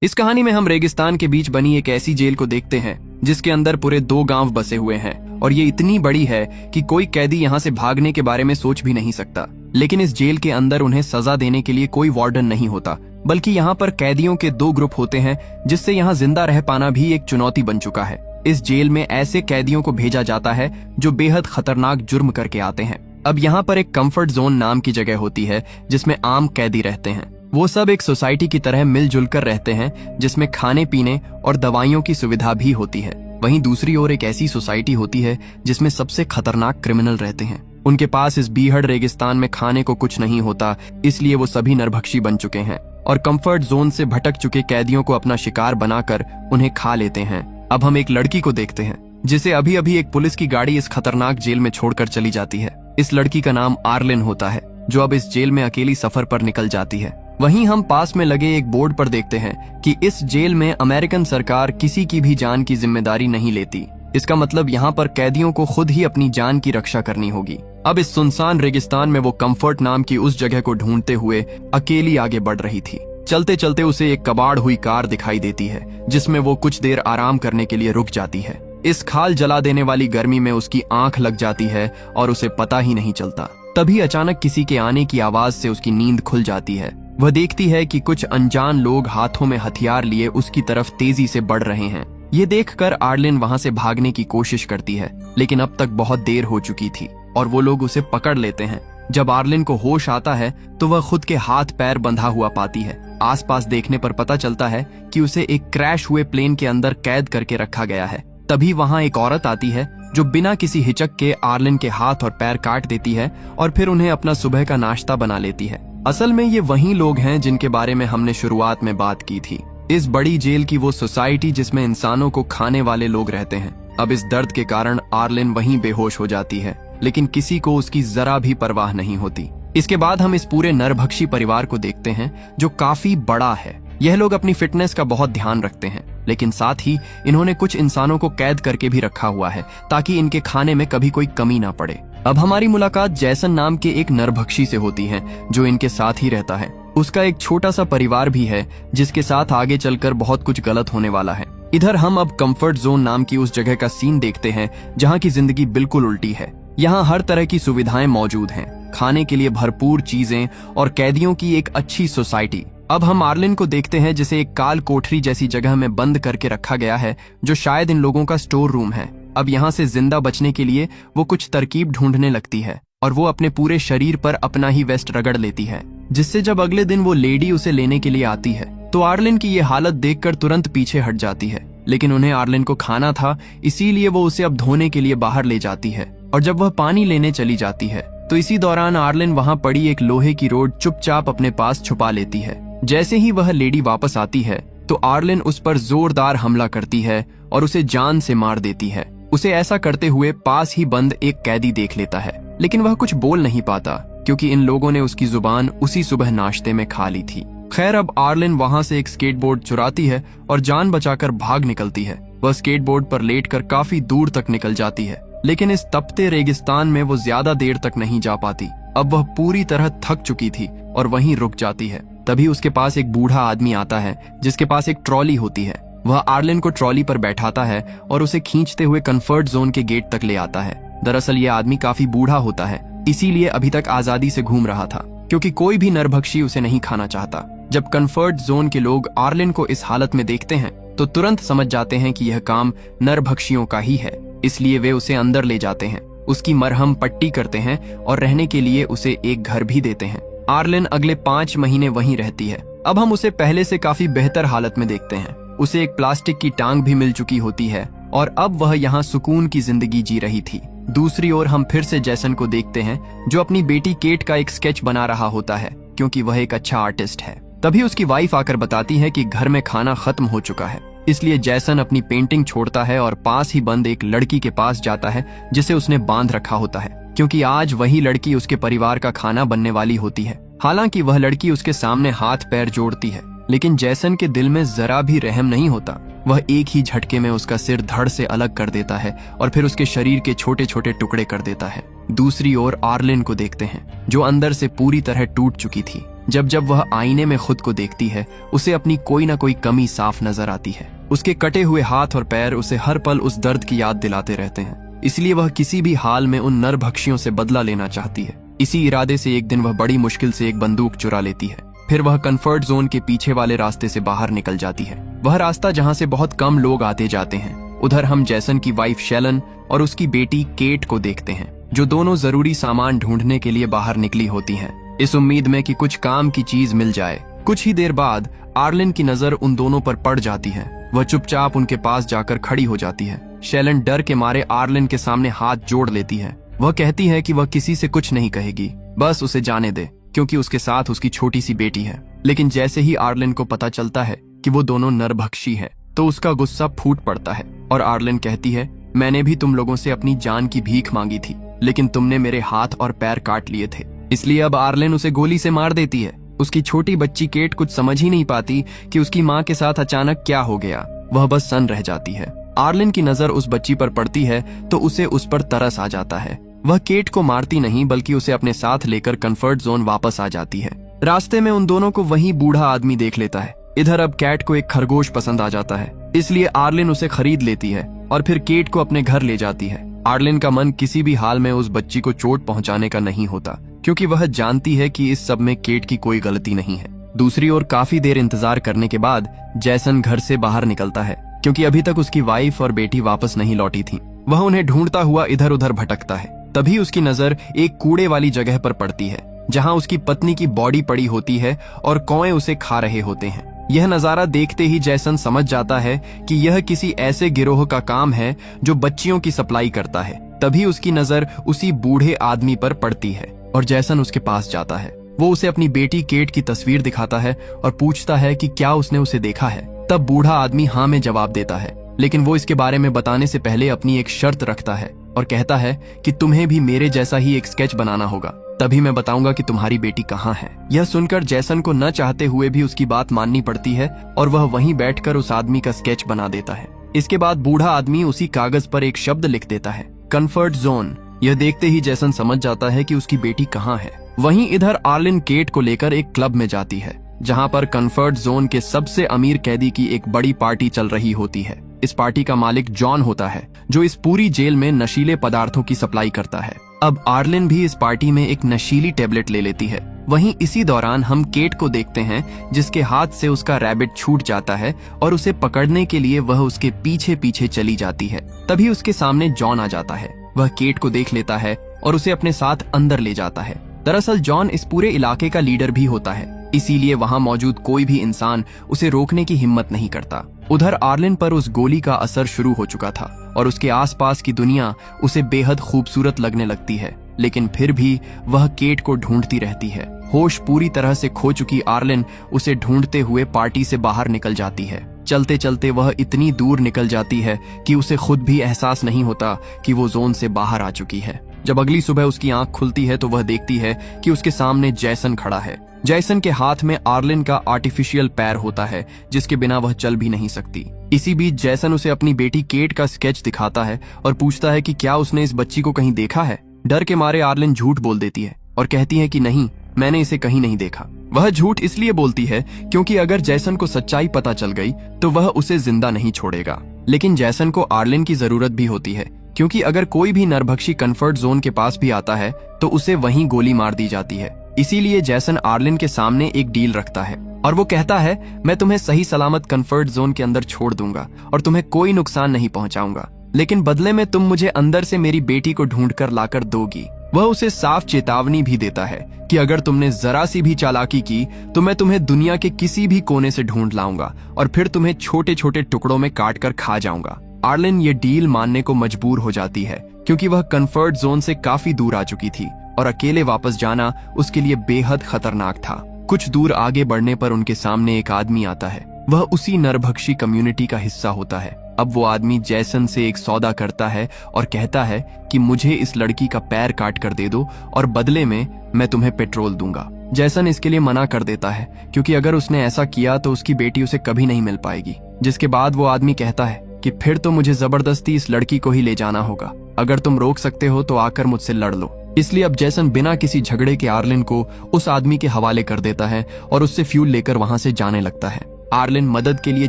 इस कहानी में हम रेगिस्तान के बीच बनी एक ऐसी जेल को देखते हैं जिसके अंदर पूरे 2 गांव बसे हुए हैं और ये इतनी बड़ी है कि कोई कैदी यहाँ से भागने के बारे में सोच भी नहीं सकता। लेकिन इस जेल के अंदर उन्हें सजा देने के लिए कोई वार्डन नहीं होता, बल्कि यहाँ पर कैदियों के 2 ग्रुप होते हैं, जिससे यहाँ जिंदा रह पाना भी एक चुनौती बन चुका है। इस जेल में ऐसे कैदियों को भेजा जाता है जो बेहद खतरनाक जुर्म करके आते हैं। अब यहाँ पर एक कंफर्ट जोन नाम की जगह होती है जिसमें आम कैदी रहते हैं। वो सब एक सोसाइटी की तरह मिलजुल कर रहते हैं जिसमें खाने पीने और दवाइयों की सुविधा भी होती है। वहीं दूसरी ओर एक ऐसी सोसाइटी होती है जिसमें सबसे खतरनाक क्रिमिनल रहते हैं। उनके पास इस बीहड़ रेगिस्तान में खाने को कुछ नहीं होता, इसलिए वो सभी नरभक्षी बन चुके हैं और कंफर्ट जोन से भटक चुके कैदियों को अपना शिकार बनाकर उन्हें खा लेते हैं। अब हम एक लड़की को देखते हैं जिसे अभी अभी एक पुलिस की गाड़ी इस खतरनाक जेल में छोड़कर चली जाती है। इस लड़की का नाम आर्लिन होता है, जो अब इस जेल में अकेली सफर पर निकल जाती है। वहीं हम पास में लगे एक बोर्ड पर देखते हैं कि इस जेल में अमेरिकन सरकार किसी की भी जान की जिम्मेदारी नहीं लेती। इसका मतलब यहाँ पर कैदियों को खुद ही अपनी जान की रक्षा करनी होगी। अब इस सुनसान रेगिस्तान में वो कंफर्ट नाम की उस जगह को ढूंढते हुए अकेली आगे बढ़ रही थी। चलते चलते उसे एक कबाड़ हुई कार दिखाई देती है जिसमें वो कुछ देर आराम करने के लिए रुक जाती है। इस खाल जला देने वाली गर्मी में उसकी आंख लग जाती है और उसे पता ही नहीं चलता। तभी अचानक किसी के आने की आवाज से उसकी नींद खुल जाती है। वह देखती है कि कुछ अनजान लोग हाथों में हथियार लिए उसकी तरफ तेजी से बढ़ रहे हैं। ये देखकर आर्लिन वहां से भागने की कोशिश करती है, लेकिन अब तक बहुत देर हो चुकी थी और वो लोग उसे पकड़ लेते हैं। जब आर्लिन को होश आता है तो वह खुद के हाथ पैर बंधा हुआ पाती है। आसपास देखने पर पता चलता है कि उसे एक क्रैश हुए प्लेन के अंदर कैद करके रखा गया है। तभी वहां एक औरत आती है जो बिना किसी हिचक के आर्लिन के हाथ और पैर काट देती है और फिर उन्हें अपना सुबह का नाश्ता बना लेती है। असल में ये वही लोग हैं जिनके बारे में हमने शुरुआत में बात की थी। इस बड़ी जेल की वो सोसाइटी जिसमें इंसानों को खाने वाले लोग रहते हैं। अब इस दर्द के कारण आर्लिन वहीं बेहोश हो जाती है, लेकिन किसी को उसकी जरा भी परवाह नहीं होती। इसके बाद हम इस पूरे नरभक्षी परिवार को देखते हैं जो काफी बड़ा है। यह लोग अपनी फिटनेस का बहुत ध्यान रखते हैं, लेकिन साथ ही इन्होंने कुछ इंसानों को कैद करके भी रखा हुआ है ताकि इनके खाने में कभी कोई कमी ना पड़े। अब हमारी मुलाकात जैसन नाम के एक नरभक्षी से होती है जो इनके साथ ही रहता है। उसका एक छोटा सा परिवार भी है जिसके साथ आगे चलकर बहुत कुछ गलत होने वाला है। इधर हम अब कंफर्ट जोन नाम की उस जगह का सीन देखते हैं जहाँ की जिंदगी बिल्कुल उल्टी है। यहाँ हर तरह की सुविधाएं मौजूद हैं, खाने के लिए भरपूर चीजें और कैदियों की एक अच्छी सोसाइटी। अब हम आर्लिन को देखते हैं जिसे एक काल कोठरी जैसी जगह में बंद करके रखा गया है, जो शायद इन लोगों का स्टोर रूम है। अब यहाँ से जिंदा बचने के लिए वो कुछ तरकीब ढूंढने लगती है और वो अपने पूरे शरीर पर अपना ही वेस्ट रगड़ लेती है, जिससे जब अगले दिन वो लेडी उसे लेने के लिए आती है तो आर्लिन की ये हालत देखकर तुरंत पीछे हट जाती है। लेकिन उन्हें आर्लिन को खाना था, इसीलिए वो उसे अब धोने के लिए बाहर ले जाती है और जब वह पानी लेने चली जाती है तो इसी दौरान आर्लिन वहां पड़ी एक लोहे की रोड चुपचाप अपने पास छुपा लेती है। जैसे ही वह लेडी वापस आती है तो आर्लिन उस पर जोरदार हमला करती है और उसे जान से मार देती है। उसे ऐसा करते हुए पास ही बंद एक कैदी देख लेता है, लेकिन वह कुछ बोल नहीं पाता क्योंकि इन लोगों ने उसकी जुबान उसी सुबह नाश्ते में खा ली थी। खैर, अब आर्लिन वहां से एक स्केटबोर्ड चुराती है और जान बचाकर भाग निकलती है। वह स्केटबोर्ड पर लेटकर काफी दूर तक निकल जाती है, लेकिन इस तपते रेगिस्तान में वो ज्यादा देर तक नहीं जा पाती। अब वह पूरी तरह थक चुकी थी और वहीं रुक जाती है। तभी उसके पास एक बूढ़ा आदमी आता है जिसके पास एक ट्रॉली होती है। वह आर्लिन को ट्रॉली पर बैठाता है और उसे खींचते हुए कंफर्ट जोन के गेट तक ले आता है। दरअसल ये आदमी काफी बूढ़ा होता है, इसीलिए अभी तक आजादी से घूम रहा था क्योंकि कोई भी नरभक्षी उसे नहीं खाना चाहता। जब कंफर्ट जोन के लोग आर्लिन को इस हालत में देखते हैं तो तुरंत समझ जाते हैं कि यह काम नरभक्षियों का ही है, इसलिए वे उसे अंदर ले जाते हैं, उसकी मरहम पट्टी करते हैं और रहने के लिए उसे एक घर भी देते हैं। आर्लिन अगले 5 महीने वहीं रहती है। अब हम उसे पहले से काफी बेहतर हालत में देखते हैं। उसे एक प्लास्टिक की टांग भी मिल चुकी होती है और अब वह यहाँ सुकून की जिंदगी जी रही थी। दूसरी ओर हम फिर से जैसन को देखते हैं जो अपनी बेटी केट का एक स्केच बना रहा होता है क्योंकि वह एक अच्छा आर्टिस्ट है। तभी उसकी वाइफ आकर बताती है कि घर में खाना खत्म हो चुका है, इसलिए जैसन अपनी पेंटिंग छोड़ता है और पास ही बंद एक लड़की के पास जाता है जिसे उसने बांध रखा होता है क्योंकि आज वही लड़की उसके परिवार का खाना बनने वाली होती है। हालांकि वह लड़की उसके सामने हाथ पैर जोड़ती है, लेकिन जैसन के दिल में जरा भी रहम नहीं होता। वह एक ही झटके में उसका सिर धड़ से अलग कर देता है और फिर उसके शरीर के छोटे छोटे टुकड़े कर देता है। दूसरी ओर आर्लिन को देखते हैं, जो अंदर से पूरी तरह टूट चुकी थी। जब जब वह आईने में खुद को देखती है, उसे अपनी कोई ना कोई कमी साफ नजर आती है। उसके कटे हुए हाथ और पैर उसे हर पल उस दर्द की याद दिलाते रहते हैं। इसलिए वह किसी भी हाल में उन नरभक्षियों से बदला लेना चाहती है। इसी इरादे से एक दिन वह बड़ी मुश्किल से एक बंदूक चुरा लेती है। फिर वह कंफर्ट जोन के पीछे वाले रास्ते से बाहर निकल जाती है, वह रास्ता जहाँ से बहुत कम लोग आते जाते हैं। उधर हम जैसन की वाइफ शेलन और उसकी बेटी केट को देखते हैं, जो दोनों जरूरी सामान ढूंढने के लिए बाहर निकली होती हैं, इस उम्मीद में कि कुछ काम की चीज मिल जाए। कुछ ही देर बाद आर्लिन की नजर उन दोनों पर पड़ जाती है। वह चुपचाप उनके पास जाकर खड़ी हो जाती है। शेलन डर के मारे आर्लिन के सामने हाथ जोड़ लेती है। वह कहती है कि वह किसी से कुछ नहीं कहेगी, बस उसे जाने दे, क्योंकि उसके साथ उसकी छोटी सी बेटी है। लेकिन जैसे ही आर्लिन को पता चलता है कि वो दोनों नरभक्षी है, तो उसका गुस्सा फूट पड़ता है और आर्लिन कहती है, मैंने भी तुम लोगों से अपनी जान की भीख मांगी थी, लेकिन तुमने मेरे हाथ और पैर काट लिए थे। इसलिए अब आर्लिन उसे गोली से मार देती है। उसकी छोटी बच्ची केट कुछ समझ ही नहीं पाती कि उसकी माँ के साथ अचानक क्या हो गया। वह बस सन्न रह जाती है। आर्लिन की नजर उस बच्ची पर पड़ती है तो उसे उस पर तरस आ जाता है। वह केट को मारती नहीं, बल्कि उसे अपने साथ लेकर कंफर्ट जोन वापस आ जाती है। रास्ते में उन दोनों को वही बूढ़ा आदमी देख लेता है। इधर अब कैट को एक खरगोश पसंद आ जाता है, इसलिए आर्लिन उसे खरीद लेती है और फिर केट को अपने घर ले जाती है। आर्लिन का मन किसी भी हाल में उस बच्ची को चोट पहुंचाने का नहीं होता, क्योंकि वह जानती है कि इस सब में केट की कोई गलती नहीं है। दूसरी ओर काफी देर इंतजार करने के बाद जैसन घर से बाहर निकलता है, क्योंकि अभी तक उसकी वाइफ और बेटी वापस नहीं लौटी थी। वह उन्हें ढूंढता हुआ इधर उधर भटकता है। तभी उसकी नजर एक कूड़े वाली जगह पर पड़ती है, जहां उसकी पत्नी की बॉडी पड़ी होती है और कौए उसे खा रहे होते हैं। यह नजारा देखते ही जैसन समझ जाता है कि यह किसी ऐसे गिरोह का काम है जो बच्चियों की सप्लाई करता है। तभी उसकी नजर उसी बूढ़े आदमी पर पड़ती है और जैसन उसके पास जाता है। वो उसे अपनी बेटी केट की तस्वीर दिखाता है और पूछता है कि क्या उसने उसे देखा है। तब बूढ़ा आदमी हाँ में जवाब देता है, लेकिन वो इसके बारे में बताने से पहले अपनी एक शर्त रखता है और कहता है कि तुम्हें भी मेरे जैसा ही एक स्केच बनाना होगा, तभी मैं बताऊंगा कि तुम्हारी बेटी कहाँ है। यह सुनकर जैसन को न चाहते हुए भी उसकी बात माननी पड़ती है और वह वहीं बैठकर उस आदमी का स्केच बना देता है। इसके बाद बूढ़ा आदमी उसी कागज पर एक शब्द लिख देता है, कंफर्ट जोन। यह देखते ही जैसन समझ जाता है कि उसकी बेटी कहाँ है। वहीं इधर आर्लिन केट को लेकर एक क्लब में जाती है, जहां पर कंफर्ट जोन के सबसे अमीर कैदी की एक बड़ी पार्टी चल रही होती है। इस पार्टी का मालिक जॉन होता है, जो इस पूरी जेल में नशीले पदार्थों की सप्लाई करता है। अब आर्लिन भी इस पार्टी में एक नशीली टेबलेट ले लेती है। वहीं इसी दौरान हम केट को देखते हैं, जिसके हाथ से उसका रैबिट छूट जाता है और उसे पकड़ने के लिए वह उसके पीछे पीछे चली जाती है। तभी उसके सामने जॉन आ जाता है। वह केट को देख लेता है और उसे अपने साथ अंदर ले जाता है। दरअसल जॉन इस पूरे इलाके का लीडर भी होता है, इसीलिए वहां मौजूद कोई भी इंसान उसे रोकने की हिम्मत नहीं करता। उधर आर्लिन पर उस गोली का असर शुरू हो चुका था और उसके आसपास की दुनिया उसे बेहद खूबसूरत लगने लगती है, लेकिन फिर भी वह केट को ढूंढती रहती है। होश पूरी तरह से खो चुकी आर्लिन उसे ढूंढते हुए पार्टी से बाहर निकल जाती है। चलते चलते वह इतनी दूर निकल जाती है कि उसे खुद भी एहसास नहीं होता कि वो जोन से बाहर आ चुकी है। जब अगली सुबह उसकी आंख खुलती है तो वह देखती है कि उसके सामने जैसन खड़ा है। जैसन के हाथ में आर्लिन का आर्टिफिशियल पैर होता है, जिसके बिना वह चल भी नहीं सकती। इसी बीच जैसन उसे अपनी बेटी केट का स्केच दिखाता है और पूछता है कि क्या उसने इस बच्ची को कहीं देखा है। डर के मारे आर्लिन झूठ बोल देती है और कहती है कि नहीं, मैंने इसे कहीं नहीं देखा। वह झूठ इसलिए बोलती है क्योंकि अगर जैसन को सच्चाई पता चल गई तो वह उसे जिंदा नहीं छोड़ेगा। लेकिन जैसन को आर्लिन की जरूरत भी होती है, क्योंकि अगर कोई भी नरभक्षी कंफर्ट जोन के पास भी आता है तो उसे वहीं गोली मार दी जाती है। इसीलिए जैसन आर्लिन के सामने एक डील रखता है और वो कहता है, मैं तुम्हें सही सलामत कंफर्ट जोन के अंदर छोड़ दूंगा और तुम्हें कोई नुकसान नहीं पहुंचाऊंगा, लेकिन बदले में तुम मुझे अंदर से मेरी बेटी को ढूंढकर लाकर दोगी। वह उसे साफ चेतावनी भी देता है कि अगर तुमने जरा सी भी चालाकी की तो मैं तुम्हें दुनिया के किसी भी कोने से ढूंढ लाऊंगा और फिर तुम्हें छोटे छोटे टुकड़ों में काट कर खा जाऊंगा। आर्लिन ये डील मानने को मजबूर हो जाती है, क्योंकि वह कंफर्ट जोन से काफी दूर आ चुकी थी और अकेले वापस जाना उसके लिए बेहद खतरनाक था। कुछ दूर आगे बढ़ने पर उनके सामने एक आदमी आता है। वह उसी नरभक्षी कम्युनिटी का हिस्सा होता है अब वो आदमी जैसन से एक सौदा करता है और कहता है कि मुझे इस लड़की का पैर काट कर दे दो और बदले में मैं तुम्हें पेट्रोल दूंगा। जैसन इसके लिए मना कर देता है क्योंकि अगर उसने ऐसा किया तो उसकी बेटी उसे कभी नहीं मिल पाएगी। जिसके बाद वो आदमी कहता है कि फिर तो मुझे जबरदस्ती इस लड़की को ही ले जाना होगा, अगर तुम रोक सकते हो तो आकर मुझसे लड़ लो। इसलिए अब जैसन बिना किसी झगड़े के आर्लिन को उस आदमी के हवाले कर देता है और उससे फ्यूल लेकर वहां से जाने लगता है। आर्लिन मदद के लिए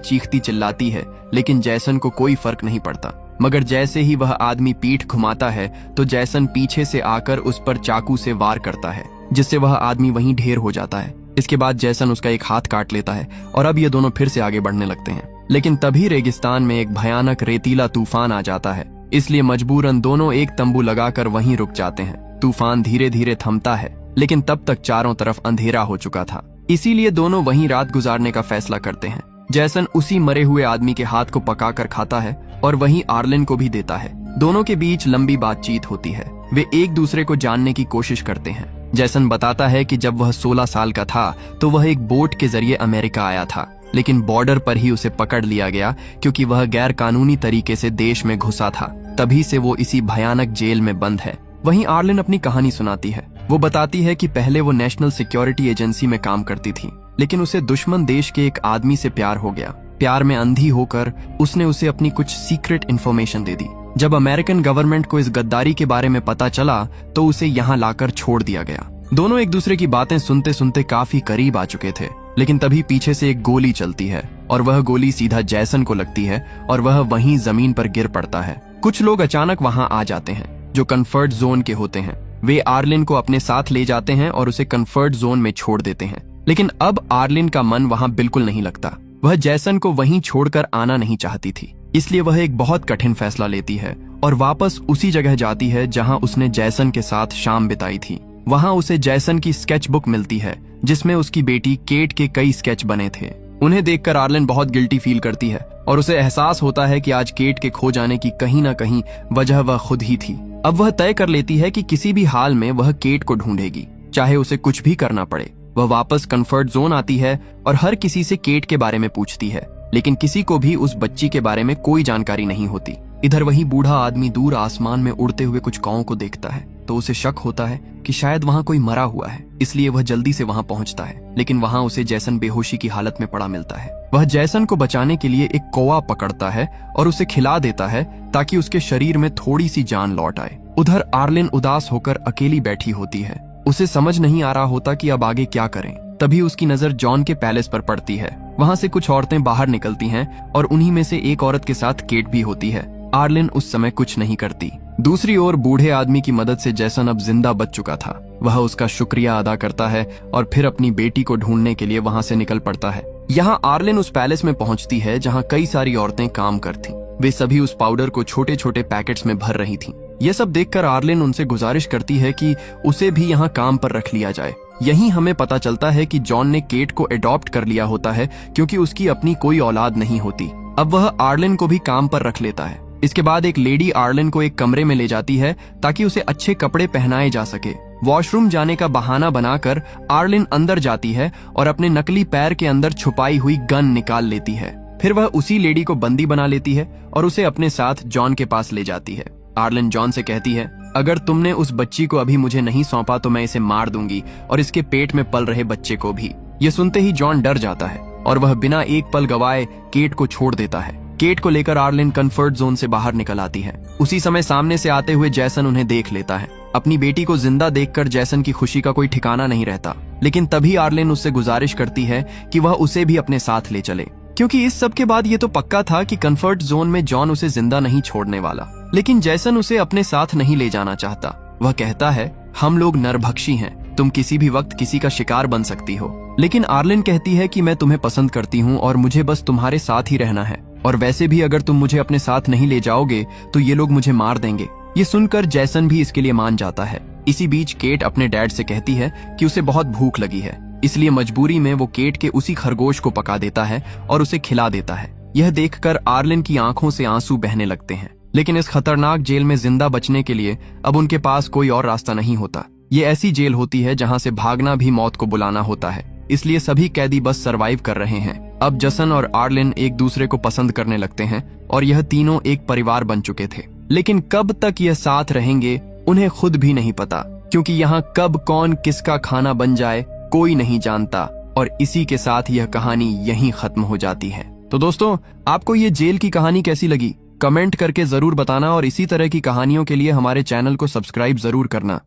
चीखती चिल्लाती है लेकिन जैसन को कोई फर्क नहीं पड़ता, मगर जैसे ही वह आदमी पीठ घुमाता है तो जैसन पीछे से आकर उस पर चाकू से वार करता है, जिससे वह आदमी वहीं ढेर हो जाता है। इसके बाद जैसन उसका एक हाथ काट लेता है और अब ये दोनों फिर से आगे बढ़ने लगते हैं। लेकिन तभी रेगिस्तान में एक भयानक रेतीला तूफान आ जाता है, इसलिए मजबूरन दोनों एक तंबू लगाकर वहीं रुक जाते हैं। तूफान धीरे धीरे थमता है लेकिन तब तक चारों तरफ अंधेरा हो चुका था, इसीलिए दोनों वहीं रात गुजारने का फैसला करते हैं। जैसन उसी मरे हुए आदमी के हाथ को पकाकर खाता है और वहीं आर्लिन को भी देता है। दोनों के बीच लंबी बातचीत होती है, वे एक दूसरे को जानने की कोशिश करते हैं। जैसन बताता है कि जब वह 16 साल का था तो वह एक बोट के जरिए अमेरिका आया था, लेकिन बॉर्डर पर ही उसे पकड़ लिया गया क्योंकि वह गैर कानूनी तरीके से देश में घुसा था। तभी से वो इसी भयानक जेल में बंद है। वहीं आर्लिन अपनी कहानी सुनाती है। वो बताती है कि पहले वो नेशनल सिक्योरिटी एजेंसी में काम करती थी, लेकिन उसे दुश्मन देश के एक आदमी से प्यार हो गया। प्यार में अंधी होकर उसने उसे अपनी कुछ सीक्रेट इन्फॉर्मेशन दे दी। जब अमेरिकन गवर्नमेंट को इस गद्दारी के बारे में पता चला तो उसे यहाँ लाकर छोड़ दिया गया। दोनों एक दूसरे की बातें सुनते सुनते काफी करीब आ चुके थे, लेकिन तभी पीछे से एक गोली चलती है और वह गोली सीधा जैसन को लगती है और वह वहीं जमीन पर गिर पड़ता है। कुछ लोग अचानक वहां आ जाते हैं जो कंफर्ट जोन के होते हैं। वे आर्लिन को अपने साथ ले जाते हैं और उसे कंफर्ट जोन में छोड़ देते हैं, लेकिन अब आर्लिन का मन वहां बिल्कुल नहीं लगता। वह जैसन को वहीं छोड़कर आना नहीं चाहती थी, इसलिए वह एक बहुत कठिन फैसला लेती है और वापस उसी जगह जाती है जहां उसने जैसन के साथ शाम बिताई थी। वहां उसे जैसन की स्केच बुक मिलती है जिसमें उसकी बेटी केट के कई स्केच बने थे। उन्हें देखकर आर्लिन बहुत गिल्टी फील करती है और उसे एहसास होता है कि आज केट के खो जाने की कहीं ना कहीं वजह वह खुद ही थी। अब वह तय कर लेती है कि किसी भी हाल में वह केट को ढूंढेगी, चाहे उसे कुछ भी करना पड़े। वह वापस कंफर्ट जोन आती है और हर किसी से केट के बारे में पूछती है, लेकिन किसी को भी उस बच्ची के बारे में कोई जानकारी नहीं होती। इधर वही बूढ़ा आदमी दूर आसमान में उड़ते हुए कुछ काओं को देखता है तो उसे शक होता है कि शायद वहां कोई मरा हुआ है, इसलिए वह जल्दी से वहां पहुंचता है। लेकिन वहां उसे जैसन बेहोशी की हालत में पड़ा मिलता है। वह जैसन को बचाने के लिए एक कौवा पकड़ता है और उसे खिला देता है ताकि उसके शरीर में थोड़ी सी जान लौट आए। उधर आर्लिन उदास होकर अकेली बैठी होती है। उसे समझ नहीं आ रहा होता कि अब आगे क्या करें। तभी उसकी नजर जॉन के पैलेस पर पड़ती है। वहां से कुछ औरतें बाहर निकलती हैं और उन्हीं में से एक औरत के साथ केट भी होती है। आर्लिन उस समय कुछ नहीं करती। दूसरी ओर बूढ़े आदमी की मदद से जैसन अब जिंदा बच चुका था। वह उसका शुक्रिया अदा करता है और फिर अपनी बेटी को ढूंढने के लिए वहां से निकल पड़ता है। यहाँ आर्लिन उस पैलेस में पहुंचती है जहाँ कई सारी औरतें काम करती। वे सभी उस पाउडर को छोटे छोटे पैकेट्स में भर रही थीं। यह सब देखकर आर्लिन उनसे गुजारिश करती है कि उसे भी यहाँ काम पर रख लिया जाए। यहीं हमें पता चलता है कि जॉन ने केट को अडॉप्ट कर लिया होता है क्योंकि उसकी अपनी कोई औलाद नहीं होती। अब वह आर्लिन को भी काम पर रख लेता है। इसके बाद एक लेडी आर्लिन को एक कमरे में ले जाती है ताकि उसे अच्छे कपड़े पहनाए जा सके। वॉशरूम जाने का बहाना बनाकर आर्लिन अंदर जाती है और अपने नकली पैर के अंदर छुपाई हुई गन निकाल लेती है। फिर वह उसी लेडी को बंदी बना लेती है और उसे अपने साथ जॉन के पास ले जाती है। आर्लिन जॉन से कहती है, अगर तुमने उस बच्ची को अभी मुझे नहीं सौंपा तो मैं इसे मार दूंगी और इसके पेट में पल रहे बच्चे को भी। ये सुनते ही जॉन डर जाता है और वह बिना एक पल गवाए केट को छोड़ देता है। केट को लेकर आर्लिन कंफर्ट जोन से बाहर निकल आती है। उसी समय सामने से आते हुए जैसन उन्हें देख लेता है। अपनी बेटी को जिंदा देखकर जैसन की खुशी का कोई ठिकाना नहीं रहता, लेकिन तभी आर्लिन उससे गुजारिश करती है कि वह उसे भी अपने साथ ले चले, क्योंकि इस सब के बाद ये तो पक्का था कि कंफर्ट जोन में जॉन उसे जिंदा नहीं छोड़ने वाला। लेकिन जैसन उसे अपने साथ नहीं ले जाना चाहता। वह कहता है, हम लोग नरभक्षी हैं, तुम किसी भी वक्त किसी का शिकार बन सकती हो। लेकिन आर्लिन कहती है कि मैं तुम्हें पसंद करती हूँ और मुझे बस तुम्हारे साथ ही रहना है, और वैसे भी अगर तुम मुझे अपने साथ नहीं ले जाओगे तो ये लोग मुझे मार देंगे। ये सुनकर जैसन भी इसके लिए मान जाता है। इसी बीच केट अपने डैड से कहती है कि उसे बहुत भूख लगी है, इसलिए मजबूरी में वो केट के उसी खरगोश को पका देता है और उसे खिला देता है। यह देखकर आर्लिन की आंखों से आंसू बहने लगते हैं। लेकिन इस खतरनाक जेल में जिंदा बचने के लिए अब उनके पास कोई और रास्ता नहीं होता। ये ऐसी जेल होती है जहां से भागना भी मौत को बुलाना होता है। इसलिए सभी कैदी बस सरवाइव कर रहे हैं। अब जसन और आर्लिन एक दूसरे को पसंद करने लगते हैं और यह तीनों एक परिवार बन चुके थे। लेकिन कब तक यह साथ रहेंगे उन्हें खुद भी नहीं पता, क्योंकि यहाँ कब कौन किसका खाना बन जाए कोई नहीं जानता। और इसी के साथ यह कहानी यहीं खत्म हो जाती है। तो दोस्तों, आपको ये जेल की कहानी कैसी लगी? कमेंट करके जरूर बताना और इसी तरह की कहानियों के लिए हमारे चैनल को सब्सक्राइब जरूर करना।